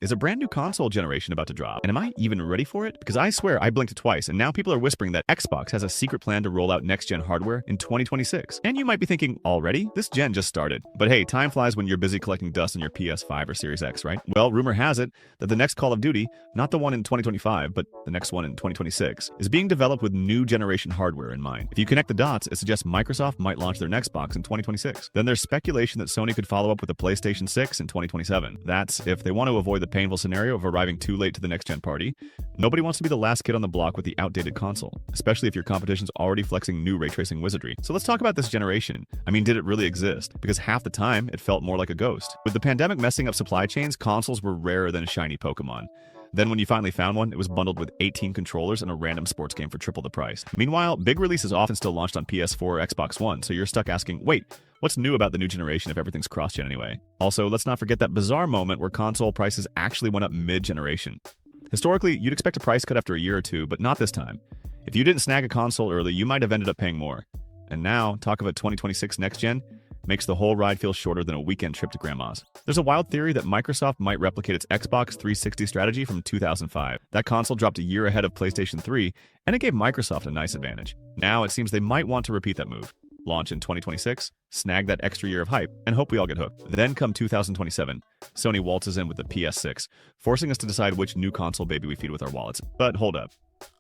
Is a brand new console generation about to drop? And am I even ready for it? Because I swear I blinked twice, and now people are whispering that Xbox has a secret plan to roll out next-gen hardware in 2026. And you might be thinking, already? This gen just started. But hey, time flies when you're busy collecting dust on your PS5 or Series X, right? Well, rumor has it that the next Call of Duty, not the one in 2025, but the next one in 2026, is being developed with new generation hardware in mind. If you connect the dots, it suggests Microsoft might launch their next box in 2026. Then there's speculation that Sony could follow up with a PlayStation 6 in 2027. That's if they want to avoid the painful scenario of arriving too late to the next-gen party. Nobody wants to be the last kid on the block with the outdated console, especially if your competition's already flexing new ray tracing wizardry. So let's talk about this generation. I mean, did it really exist? Because half the time, it felt more like a ghost. With the pandemic messing up supply chains, consoles were rarer than shiny Pokemon. Then when you finally found one, it was bundled with 18 controllers and a random sports game for triple the price. Meanwhile, big releases often still launched on PS4 or Xbox One, so you're stuck asking, wait, what's new about the new generation if everything's cross-gen anyway? Also, let's not forget that bizarre moment where console prices actually went up mid-generation. Historically, you'd expect a price cut after a year or two, but not this time. If you didn't snag a console early, you might have ended up paying more. And now, talk of a 2026 next-gen makes the whole ride feel shorter than a weekend trip to grandma's. There's a wild theory that Microsoft might replicate its Xbox 360 strategy from 2005. That console dropped a year ahead of PlayStation 3, and it gave Microsoft a nice advantage. Now it seems they might want to repeat that move. Launch in 2026, snag that extra year of hype, and hope we all get hooked. Then come 2027, Sony waltzes in with the PS6, forcing us to decide which new console baby we feed with our wallets. But hold up.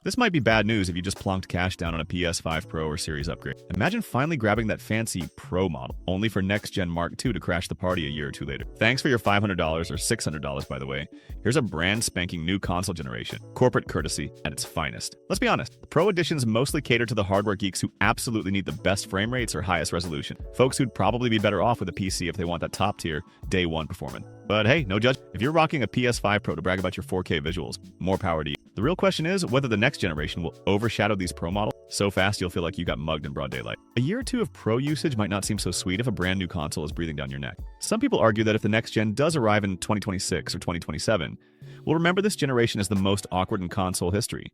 This might be bad news if you just plonked cash down on a PS5 Pro or Series upgrade. Imagine finally grabbing that fancy Pro model, only for next-gen Mark II to crash the party a year or two later. Thanks for your $500 or $600, by the way. Here's a brand spanking new console generation. Corporate courtesy at its finest. Let's be honest, the Pro editions mostly cater to the hardware geeks who absolutely need the best frame rates or highest resolution. Folks who'd probably be better off with a PC if they want that top-tier, day one performance. But hey, no judge. If you're rocking a PS5 Pro to brag about your 4K visuals, more power to you. The real question is whether the next generation will overshadow these Pro models so fast you'll feel like you got mugged in broad daylight. A year or two of Pro usage might not seem so sweet if a brand new console is breathing down your neck. Some people argue that if the next gen does arrive in 2026 or 2027, we'll remember this generation as the most awkward in console history.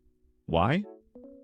Why?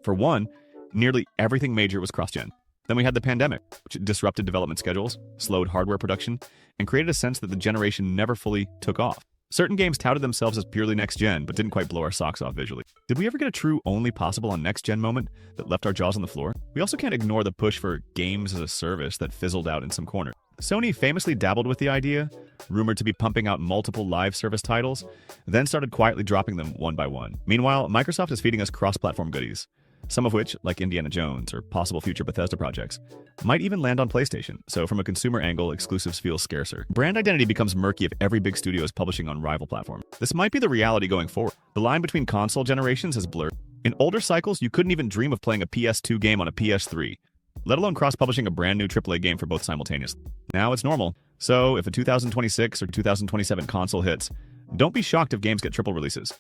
For one, nearly everything major was cross-gen. Then we had the pandemic, which disrupted development schedules, slowed hardware production, and created a sense that the generation never fully took off. Certain games touted themselves as purely next-gen, but didn't quite blow our socks off visually. Did we ever get a true only possible on next-gen moment that left our jaws on the floor? We also can't ignore the push for games as a service that fizzled out in some corner. Sony famously dabbled with the idea, rumored to be pumping out multiple live service titles, then started quietly dropping them one by one. Meanwhile, Microsoft is feeding us cross-platform goodies. Some of which, like Indiana Jones or possible future Bethesda projects, might even land on PlayStation, so from a consumer angle, exclusives feel scarcer. Brand identity becomes murky if every big studio is publishing on rival platforms. This might be the reality going forward. The line between console generations has blurred. In older cycles, you couldn't even dream of playing a PS2 game on a PS3, let alone cross-publishing a brand new AAA game for both simultaneously. Now it's normal, so if a 2026 or 2027 console hits, don't be shocked if games get triple releases.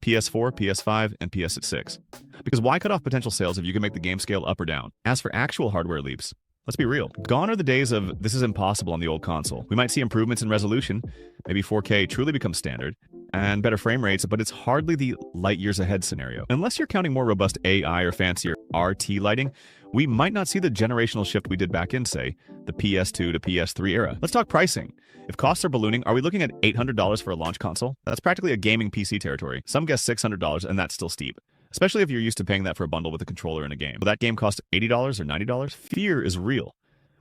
PS4, PS5, and PS6. Because why cut off potential sales if you can make the game scale up or down? As for actual hardware leaps, let's be real. Gone are the days of this is impossible on the old console. We might see improvements in resolution, maybe 4K truly becomes standard, and better frame rates, but it's hardly the light years ahead scenario. Unless you're counting more robust AI or fancier RT lighting, we might not see the generational shift we did back in, say, the PS2 to PS3 era. Let's talk pricing. If costs are ballooning, are we looking at $800 for a launch console? That's practically a gaming PC territory. Some guess $600, and that's still steep. Especially if you're used to paying that for a bundle with a controller and a game. Will that game cost $80 or $90? Fear is real.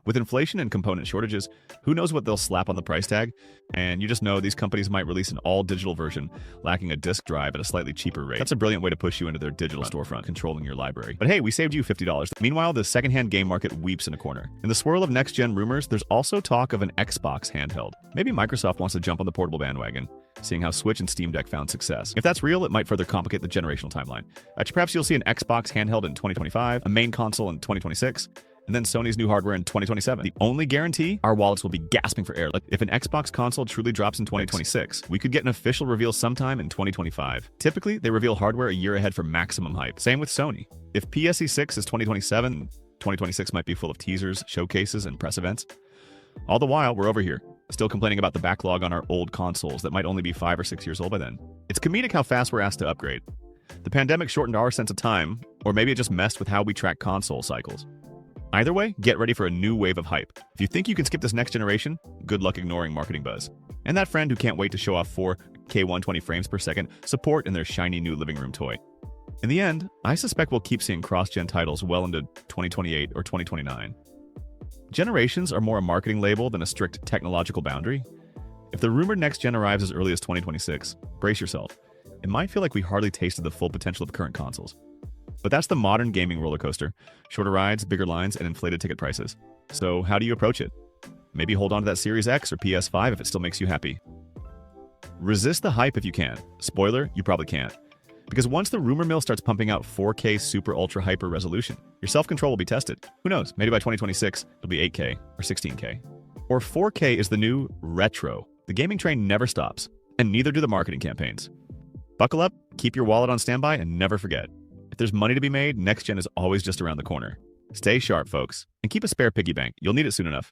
With inflation and component shortages, who knows what they'll slap on the price tag? And you just know these companies might release an all-digital version, lacking a disk drive at a slightly cheaper rate. That's a brilliant way to push you into their digital storefront, controlling your library. But hey, we saved you $50. Meanwhile, the secondhand game market weeps in a corner. In the swirl of next-gen rumors, there's also talk of an Xbox handheld. Maybe Microsoft wants to jump on the portable bandwagon, seeing how Switch and Steam Deck found success. If that's real, it might further complicate the generational timeline. Perhaps you'll see an Xbox handheld in 2025, a main console in 2026, and then Sony's new hardware in 2027. The only guarantee, our wallets will be gasping for air. Like if an Xbox console truly drops in 2026, we could get an official reveal sometime in 2025. Typically, they reveal hardware a year ahead for maximum hype. Same with Sony. If PSE6 is 2027, 2026 might be full of teasers, showcases, and press events. All the while, we're over here, still complaining about the backlog on our old consoles that might only be 5 or 6 years old by then. It's comedic how fast we're asked to upgrade. The pandemic shortened our sense of time, or maybe it just messed with how we track console cycles. Either way, get ready for a new wave of hype. If you think you can skip this next generation, good luck ignoring marketing buzz. And that friend who can't wait to show off 4 8K 120 frames per second support in their shiny new living room toy. In the end, I suspect we'll keep seeing cross-gen titles well into 2028 or 2029. Generations are more a marketing label than a strict technological boundary. If the rumored next gen arrives as early as 2026, brace yourself. It might feel like we hardly tasted the full potential of current consoles. But that's the modern gaming roller coaster. Shorter rides, bigger lines, and inflated ticket prices. So how do you approach it? Maybe hold on to that Series X or PS5 if it still makes you happy. Resist the hype if you can. Spoiler, you probably can't. Because once the rumor mill starts pumping out 4K super ultra hyper resolution, your self-control will be tested. Who knows, maybe by 2026, it'll be 8K or 16K. Or 4K is the new retro. The gaming train never stops, and neither do the marketing campaigns. Buckle up, keep your wallet on standby, and never forget. If there's money to be made, next gen is always just around the corner. Stay sharp, folks, and keep a spare piggy bank. You'll need it soon enough.